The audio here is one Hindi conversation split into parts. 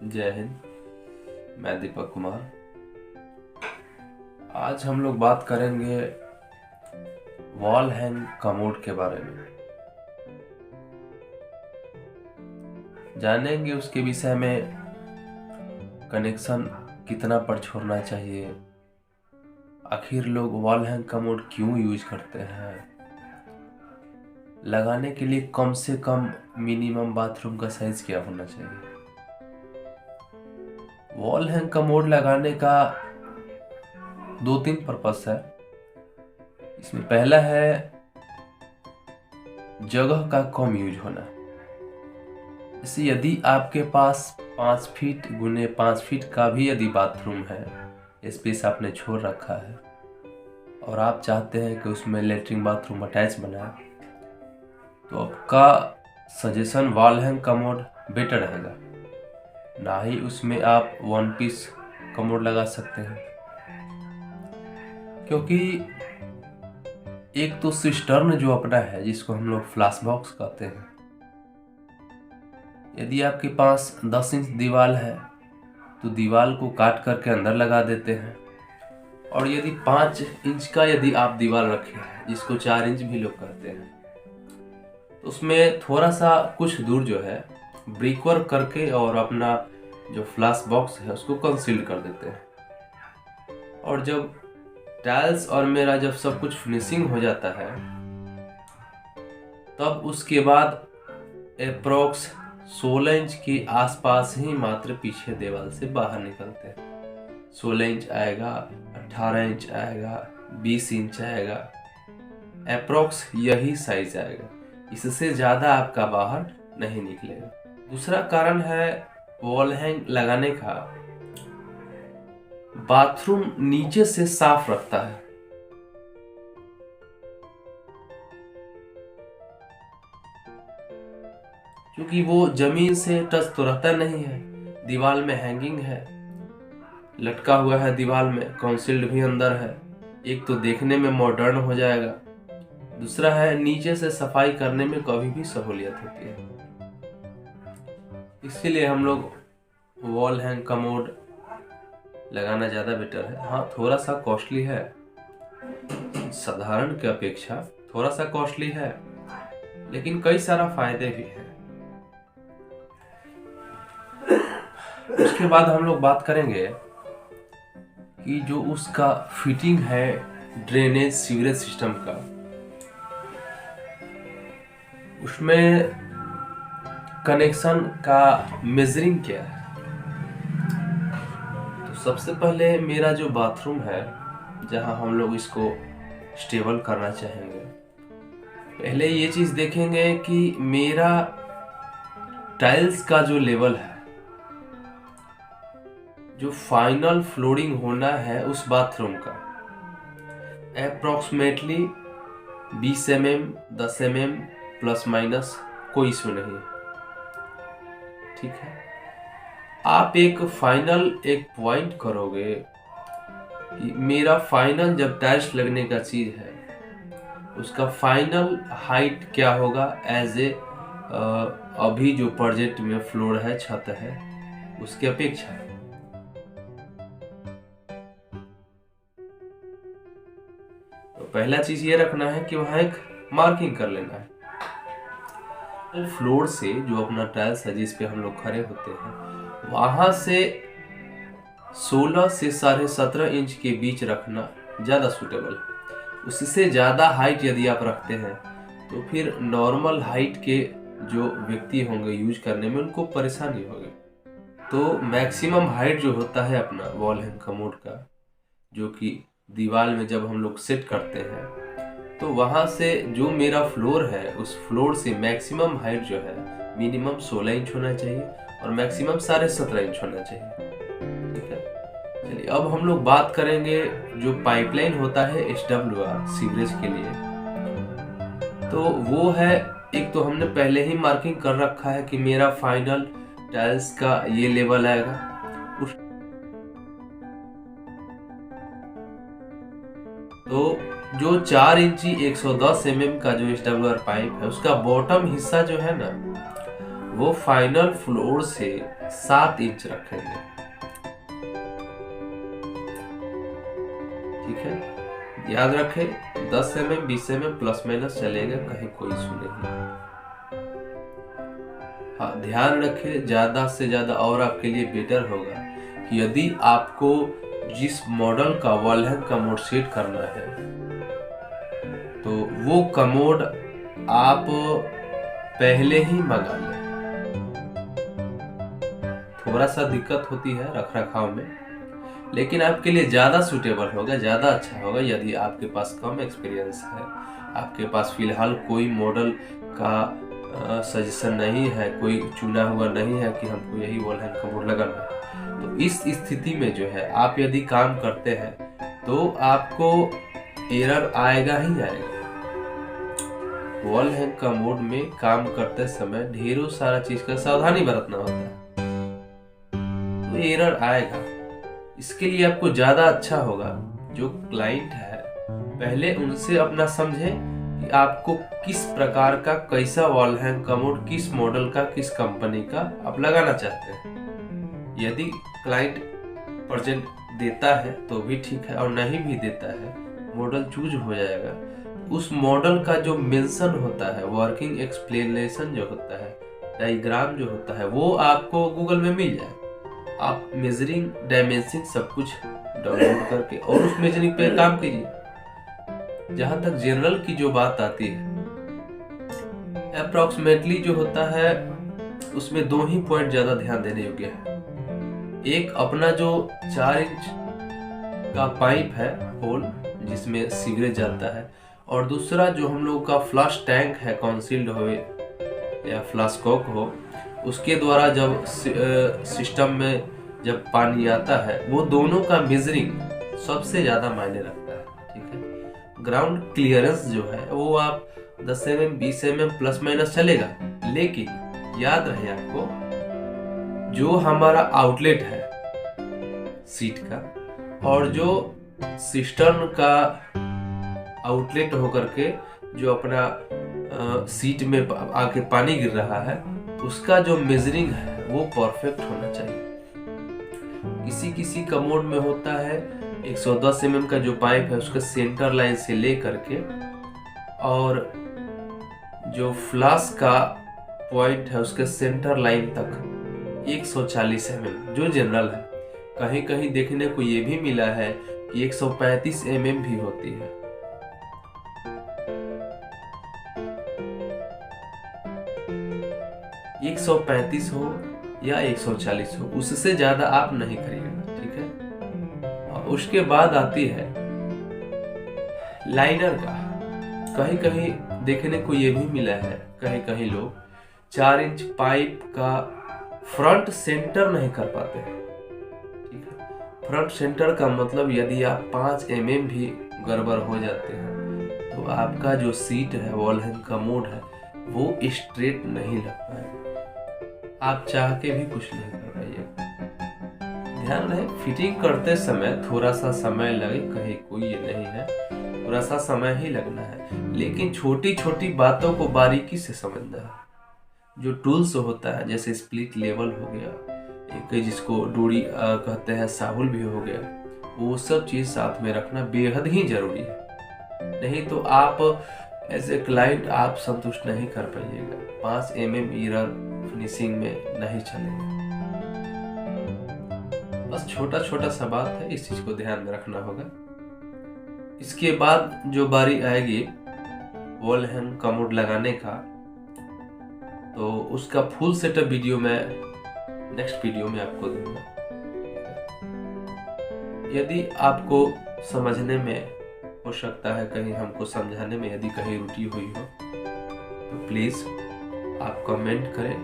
जय हिंद। मैं दीपक कुमार। आज हम लोग बात करेंगे वॉल हैंग कमोड के बारे में। जानेंगे उसके विषय में, कनेक्शन कितना पर छोड़ना चाहिए, आखिर लोग वॉल हैंग कमोड क्यों यूज करते हैं, लगाने के लिए कम से कम मिनिमम बाथरूम का साइज क्या होना चाहिए। वॉल हैंग कमोड लगाने का 2-3 पर्पस है। इसमें पहला है जगह का कम यूज होना। जैसे यदि आपके पास 5 फीट गुने 5 फीट का भी यदि बाथरूम है, स्पेस आपने छोड़ रखा है और आप चाहते हैं कि उसमें लेटरिन बाथरूम अटैच बनाए, तो आपका suggestion wall hang commode better रहेगा। ना ही उसमें आप 1 पीस कमोड लगा सकते हैं, क्योंकि एक तो सिस्टर्न जो अपना है, जिसको हम लोग फ्लैश बॉक्स कहते हैं, यदि आपके पास 10 इंच दीवार है तो दीवार को काट करके अंदर लगा देते हैं। और यदि 5 इंच का यदि आप दीवार रखे हैं, जिसको 4 इंच भी लोग कहते हैं, तो उसमें थोड़ा सा कुछ दूर जो है ब्रिक वर्क करके और अपना जो फ्लैश बॉक्स है उसको कंसील कर देते हैं। और जब टाइल्स और मेरा जब सब कुछ फिनिशिंग हो जाता है, तब उसके बाद अप्रोक्स 16 इंच के आसपास ही मात्र पीछे दीवार से बाहर निकलते हैं। 16 इंच आएगा, 18 इंच आएगा, 20 इंच आएगा, अप्रोक्स यही साइज आएगा। इससे ज्यादा आपका बाहर नहीं निकलेगा। दूसरा कारण है वॉल हैंग लगाने का, बाथरूम नीचे से साफ रखता है। क्योंकि वो जमीन से टच तो रहता नहीं है, दीवार में हैंगिंग है, लटका हुआ है, दीवार में कंसील्ड भी अंदर है। एक तो देखने में मॉडर्न हो जाएगा, दूसरा है नीचे से सफाई करने में कभी भी सहूलियत होती है। इसीलिए हम लोग वॉल हैंग कमोड लगाना ज़्यादा बेटर है। हाँ, थोड़ा सा कॉस्टली है, साधारण के अपेक्षा थोड़ा सा कॉस्टली है, लेकिन कई सारा फायदे भी हैं। उसके बाद हम लोग बात करेंगे कि जो उसका फिटिंग है ड्रेनेज सीवरेज सिस्टम का, उसमें कनेक्शन का मेजरिंग क्या है। तो सबसे पहले मेरा जो बाथरूम है, जहां हम लोग इसको स्टेबल करना चाहेंगे, पहले ये चीज देखेंगे कि मेरा टाइल्स का जो लेवल है, जो फाइनल फ्लोरिंग होना है उस बाथरूम का, approximately 20 mm 10 mm plus minus कोई इशू नहीं। ठीक है, आप एक फाइनल एक पॉइंट करोगे कि मेरा फाइनल जब टाइल्स लगने का चीज है, उसका फाइनल हाइट क्या होगा एज ए अभी जो प्रोजेक्ट में फ्लोर है, छत है, उसके अपेक्षा। तो पहला चीज ये रखना है कि वहां एक मार्किंग कर लेना है। फ्लोर से जो अपना टाइल्स है जिस पे हम लोग खड़े होते हैं, वहां से 16 से 17.5 इंच के बीच रखना ज्यादा सूटेबल है। उससे ज्यादा हाइट यदि आप रखते हैं तो फिर नॉर्मल हाइट के जो व्यक्ति होंगे यूज करने में, उनको परेशानी होगी। तो मैक्सिमम हाइट जो होता है अपना वॉल हैंग कमोड का, जो कि दीवार में जब हम लोग सेट करते हैं, तो वहां से जो मेरा फ्लोर है, उस फ्लोर से मैक्सिमम हाइट जो है मिनिमम 16 इंच होना चाहिए और मैक्सिमम 17.5 इंच होना चाहिए। ठीक है, चलिए अब हम लोग बात करेंगे जो पाइपलाइन होता है SWR सीवरेज के लिए। तो वो है, एक तो हमने पहले ही मार्किंग कर रखा है कि मेरा फाइनल टाइल्स का ये लेवल आएगा। तो जो 4 इंची 110 mm का जो SWR पाइप है, उसका बॉटम हिस्सा जो है ना, वो फाइनल फ्लोर से 7 इंच रखेंगे। ठीक है, याद रखें 10 mm 20 mm प्लस माइनस चलेगा, कहीं कोई इशू नहीं। हाँ, ध्यान रखें ज्यादा से ज्यादा और आपके लिए बेटर होगा कि यदि आपको जिस मॉडल का वॉल हैंग कमोड सेट करना है तो वो कमोड आप पहले ही मंगा लें। थोड़ा सा दिक्कत होती है रख रखाव में, लेकिन आपके लिए ज्यादा सूटेबल होगा, ज्यादा अच्छा होगा यदि आपके पास कम एक्सपीरियंस है, आपके पास फिलहाल कोई मॉडल का सजेशन नहीं है, कोई चुना हुआ नहीं है कि हमको यही वॉल हैंग कमोड लगाना है। तो इस स्थिति में जो है आप यदि काम करते हैं तो आपको एरर आएगा ही आएगा। वॉल हैंग कमोड में काम करते समय ढेरों सारा चीज का सावधानी बरतना होता है, तो एरर आएगा। इसके लिए आपको ज्यादा अच्छा होगा जो क्लाइंट है पहले उनसे अपना समझे कि आपको किस प्रकार का कैसा वॉल हैंग कमोड, किस मॉडल का, किस कंपनी का आप लगाना चाहते हैं। यदि क्लाइंट प्रेजेंट देता है तो भी ठीक है, और नहीं भी देता है मॉडल चूज हो जाएगा। उस मॉडल का जो मेंशन होता है, वर्किंग एक्सप्लेनेशन जो होता है, डायग्राम जो होता है, वो आपको गूगल में मिल जाए। आप मेजरिंग, डायमेंशनिंग सब कुछ डाउनलोड करके और उस मेजरिंग पे काम कीजिए। जहां तक जनरल की जो बात आती है, अप्रोक्सीमेटली जो होता है उसमें 2 ही पॉइंट ज्यादा ध्यान देने योग्य है। एक अपना जो 4 इंच का पाइप है होल जिसमें सीवरेज जाता है, और दूसरा जो हम लोग का फ्लश टैंक है, कॉन्सील्ड हो या फ्लश कॉक हो, उसके द्वारा जब सिस्टम में जब पानी आता है वो दोनों का मेजरिंग सबसे ज्यादा मायने रखता है। ठीक है, ग्राउंड क्लियरेंस जो है वो आप 10 mm 20 mm प्लस माइनस चलेगा, लेकिन याद रहे आपको जो हमारा आउटलेट है सीट का और जो सिस्टर्न का आउटलेट होकर के जो अपना सीट में आके पानी गिर रहा है, उसका जो मेजरिंग है वो परफेक्ट होना चाहिए। किसी किसी कमोड में होता है 110 mm का जो पाइप है उसका सेंटर लाइन से ले करके और जो फ्लास का पॉइंट है उसके सेंटर लाइन तक 140 mm जो जनरल है। कहीं कहीं देखने को ये भी मिला है कि 135 mm भी होती है। एक 135 हो या 140 हो, उससे ज्यादा आप नहीं करिएगा। ठीक है, और उसके बाद आती है लाइनर का। कहीं कहीं देखने को ये भी मिला है, कहीं कहीं लोग 4 इंच पाइप का फ्रंट सेंटर नहीं कर पाते हैं। ठीक है, फ्रंट सेंटर का मतलब यदि आप 5 mm भी गड़बड़ हो जाते हैं तो आपका जो सीट है, वॉल हैंग कमोड है, वो स्ट्रेट नहीं लग पाएगा। आप चाह के भी कुछ नहीं कर पाइएगा। ध्यान रहे फिटिंग करते समय थोड़ा सा समय लगे, कहीं कोई ये नहीं है, थोड़ा सा समय ही लगना है, लेकिन छोटी छोटी बातों को बारीकी से समझना है। जो टूल्स होता है जैसे स्प्लिट लेवल हो गया, एक जिसको डोरी कहते हैं, साहुल भी हो गया, वो सब चीज साथ में रखना बेहद ही जरूरी है। नहीं तो आप एज ए क्लाइंट आप संतुष्ट नहीं कर पाइएगा। 5 mm एरर फिनिशिंग में नहीं चलेगा। बस छोटा छोटा सा बात है, इस चीज को ध्यान में रखना होगा। इसके बाद जो बारी आएगी वॉल हैंग कमोड लगाने का, तो उसका फुल सेटअप वीडियो मैं नेक्स्ट वीडियो में आपको दूंगा। यदि आपको समझने में हो सकता है, कहीं हमको समझाने में यदि कहीं त्रुटि हुई हो तो प्लीज आप कमेंट करें,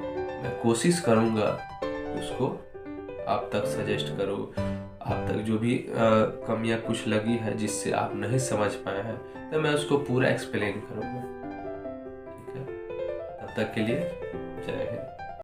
मैं कोशिश करूंगा उसको आप तक सजेस्ट करूं, आप तक जो भी कमियां कुछ लगी है जिससे आप नहीं समझ पाए हैं तो मैं उसको पूरा एक्सप्लेन करूंगा। ठीक है, तब तक के लिए जय हिंद।